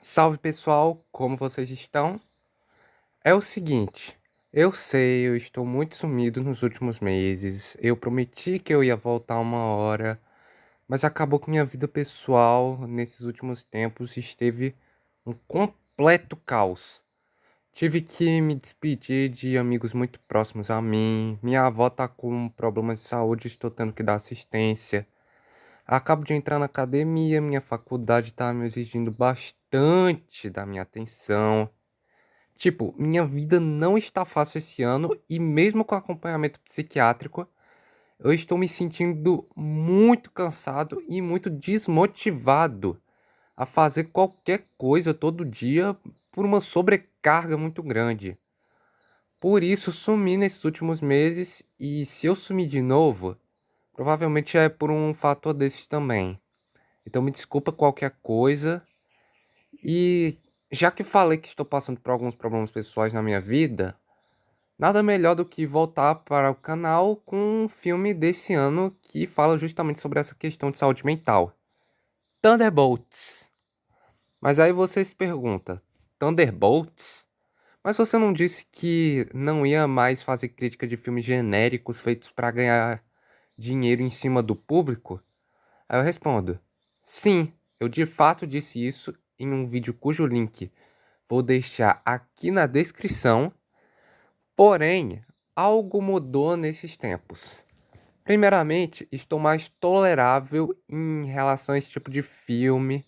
Salve pessoal, como vocês estão? É o seguinte, eu sei, eu estou muito sumido nos últimos meses. Eu prometi que eu ia voltar uma hora, mas acabou que minha vida pessoal nesses últimos tempos esteve um completo caos. Tive que me despedir de amigos muito próximos a mim. Minha avó tá com problemas de saúde, estou tendo que dar assistência. Acabo de entrar na academia, minha faculdade tá me exigindo bastante da minha atenção. Tipo, minha vida não está fácil esse ano e mesmo com acompanhamento psiquiátrico, eu estou me sentindo muito cansado e muito desmotivado a fazer qualquer coisa todo dia por uma sobrecarga muito grande. Por isso, sumi nesses últimos meses e se eu sumir de novo, provavelmente é por um fator desses também. Então me desculpa qualquer coisa e já que falei que estou passando por alguns problemas pessoais na minha vida, nada melhor do que voltar para o canal com um filme desse ano que fala justamente sobre essa questão de saúde mental. Thunderbolts. Mas aí você se pergunta, Thunderbolts? Mas você não disse que não ia mais fazer crítica de filmes genéricos feitos para ganhar dinheiro em cima do público? Aí eu respondo, sim, eu de fato disse isso em um vídeo cujo link vou deixar aqui na descrição. Porém, algo mudou nesses tempos. Primeiramente, estou mais tolerável em relação a esse tipo de filme.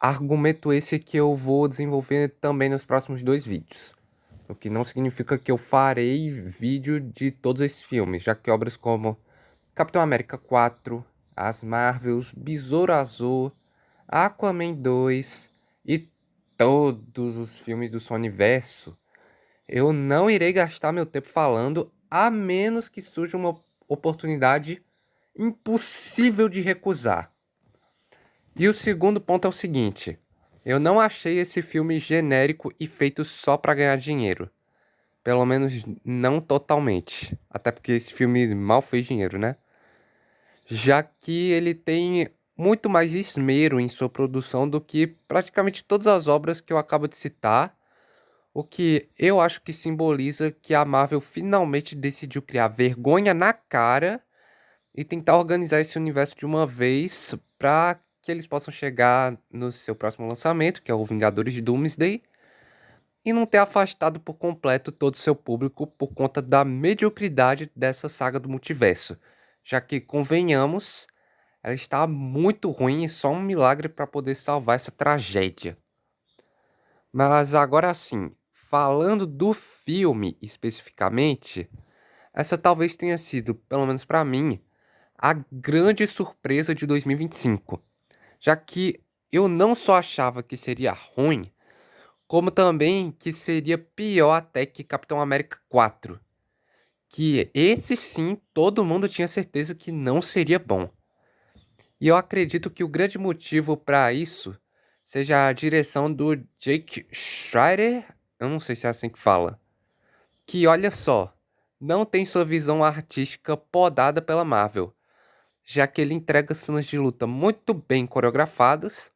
Argumento esse que eu vou desenvolver também nos próximos dois vídeos. O que não significa que eu farei vídeo de todos esses filmes, já que obras como Capitão América 4, As Marvels, Besouro Azul, Aquaman 2 e todos os filmes do Sonyverso, eu não irei gastar meu tempo falando, a menos que surja uma oportunidade impossível de recusar. E o segundo ponto é o seguinte: eu não achei esse filme genérico e feito só para ganhar dinheiro. Pelo menos não totalmente. Até porque esse filme mal fez dinheiro, né? Já que ele tem muito mais esmero em sua produção do que praticamente todas as obras que eu acabo de citar. O que eu acho que simboliza que a Marvel finalmente decidiu criar vergonha na cara e tentar organizar esse universo de uma vez para que eles possam chegar no seu próximo lançamento, que é o Vingadores de Doomsday, e não ter afastado por completo todo o seu público por conta da mediocridade dessa saga do multiverso. Já que, convenhamos, ela está muito ruim e só um milagre para poder salvar essa tragédia. Mas agora sim, falando do filme especificamente, essa talvez tenha sido, pelo menos pra mim, a grande surpresa de 2025, já que eu não só achava que seria ruim, como também que seria pior até que Capitão América 4, que esse sim todo mundo tinha certeza que não seria bom. E eu acredito que o grande motivo para isso seja a direção do Jake Schreier, eu não sei se é assim que fala, que olha só, não tem sua visão artística podada pela Marvel, já que ele entrega cenas de luta muito bem coreografadas,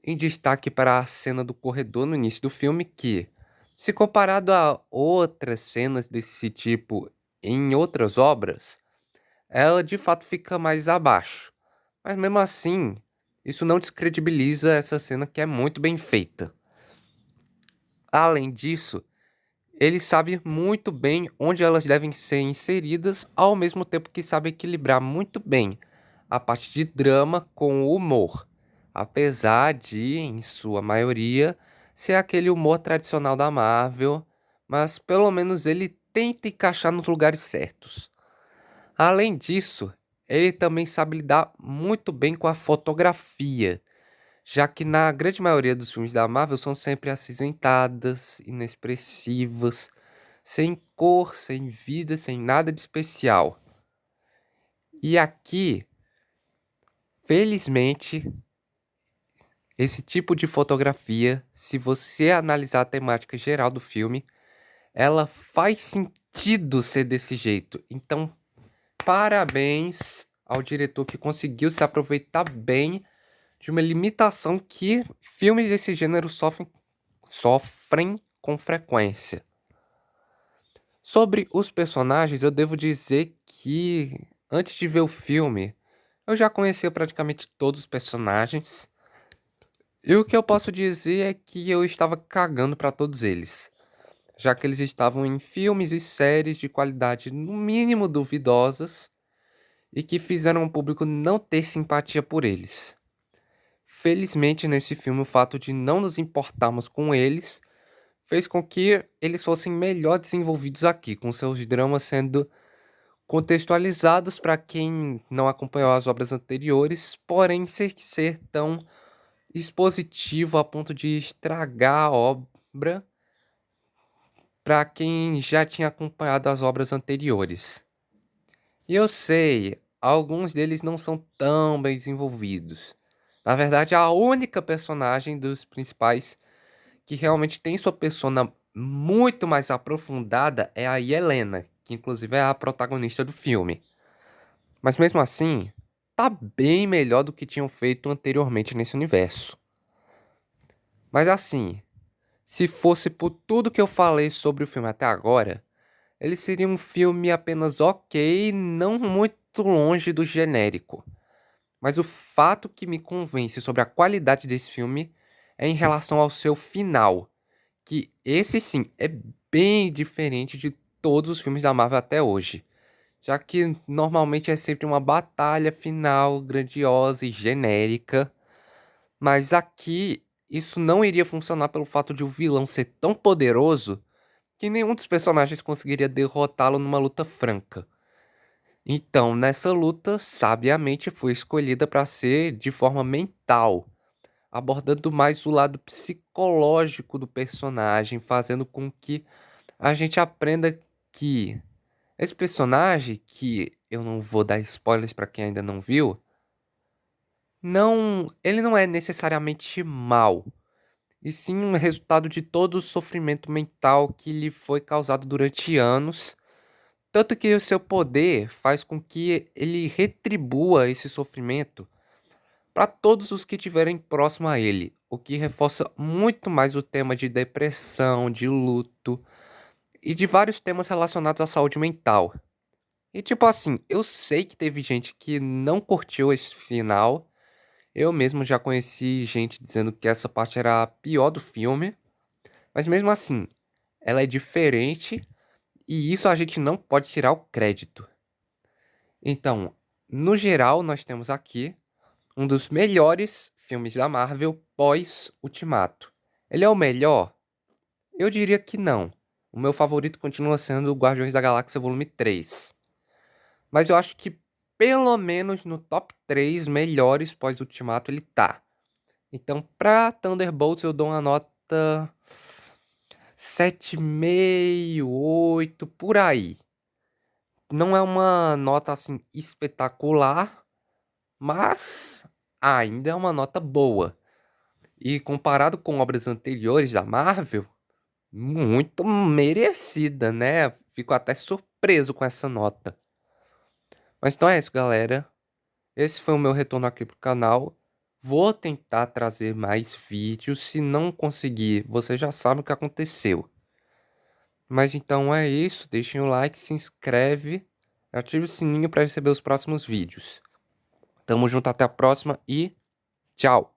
em destaque para a cena do corredor no início do filme, que, se comparado a outras cenas desse tipo em outras obras, ela de fato fica mais abaixo. Mas mesmo assim, isso não descredibiliza essa cena que é muito bem feita. Além disso, ele sabe muito bem onde elas devem ser inseridas, ao mesmo tempo que sabe equilibrar muito bem a parte de drama com o humor, apesar de, em sua maioria, ser aquele humor tradicional da Marvel, mas pelo menos ele tenta encaixar nos lugares certos. Além disso, ele também sabe lidar muito bem com a fotografia, já que na grande maioria dos filmes da Marvel são sempre acinzentadas, inexpressivas, sem cor, sem vida, sem nada de especial. E aqui, felizmente, esse tipo de fotografia, se você analisar a temática geral do filme, ela faz sentido ser desse jeito. Então, parabéns ao diretor que conseguiu se aproveitar bem de uma limitação que filmes desse gênero sofrem com frequência. Sobre os personagens, eu devo dizer que antes de ver o filme, eu já conhecia praticamente todos os personagens. E o que eu posso dizer é que eu estava cagando para todos eles, já que eles estavam em filmes e séries de qualidade no mínimo duvidosas e que fizeram o público não ter simpatia por eles. Felizmente, nesse filme, o fato de não nos importarmos com eles fez com que eles fossem melhor desenvolvidos aqui, com seus dramas sendo contextualizados para quem não acompanhou as obras anteriores, porém sem ser tão expositivo a ponto de estragar a obra para quem já tinha acompanhado as obras anteriores. E eu sei, alguns deles não são tão bem desenvolvidos. Na verdade, a única personagem dos principais que realmente tem sua persona muito mais aprofundada é a Helena, que inclusive é a protagonista do filme. Mas mesmo assim, tá bem melhor do que tinham feito anteriormente nesse universo. Mas assim, se fosse por tudo que eu falei sobre o filme até agora, ele seria um filme apenas ok, não muito longe do genérico. Mas o fato que me convence sobre a qualidade desse filme é em relação ao seu final, que esse sim é bem diferente de todos os filmes da Marvel até hoje, já que normalmente é sempre uma batalha final grandiosa e genérica, mas aqui isso não iria funcionar pelo fato de o vilão ser tão poderoso que nenhum dos personagens conseguiria derrotá-lo numa luta franca. Então, nessa luta, sabiamente foi escolhida para ser de forma mental, abordando mais o lado psicológico do personagem, fazendo com que a gente aprenda que esse personagem, que eu não vou dar spoilers para quem ainda não viu, ele não é necessariamente mal, e sim um resultado de todo o sofrimento mental que lhe foi causado durante anos, tanto que o seu poder faz com que ele retribua esse sofrimento para todos os que estiverem próximo a ele, o que reforça muito mais o tema de depressão, de luto e de vários temas relacionados à saúde mental. E tipo assim, eu sei que teve gente que não curtiu esse final. Eu mesmo já conheci gente dizendo que essa parte era a pior do filme, mas mesmo assim, ela é diferente e isso a gente não pode tirar o crédito. Então, no geral, nós temos aqui um dos melhores filmes da Marvel pós Ultimato. Ele é o melhor? Eu diria que não. O meu favorito continua sendo Guardiões da Galáxia Volume 3. Mas eu acho que pelo menos no top 3 melhores pós Ultimato ele tá. Então, pra Thunderbolts eu dou uma nota 7,5, 8 por aí. Não é uma nota assim espetacular, mas ainda é uma nota boa. E comparado com obras anteriores da Marvel, muito merecida, né? Fico até surpreso com essa nota. Mas então é isso, galera. Esse foi o meu retorno aqui pro canal. Vou tentar trazer mais vídeos. Se não conseguir, você já sabe o que aconteceu. Mas então é isso. Deixem o like, se inscreve, ative o sininho para receber os próximos vídeos. Tamo junto, até a próxima e tchau!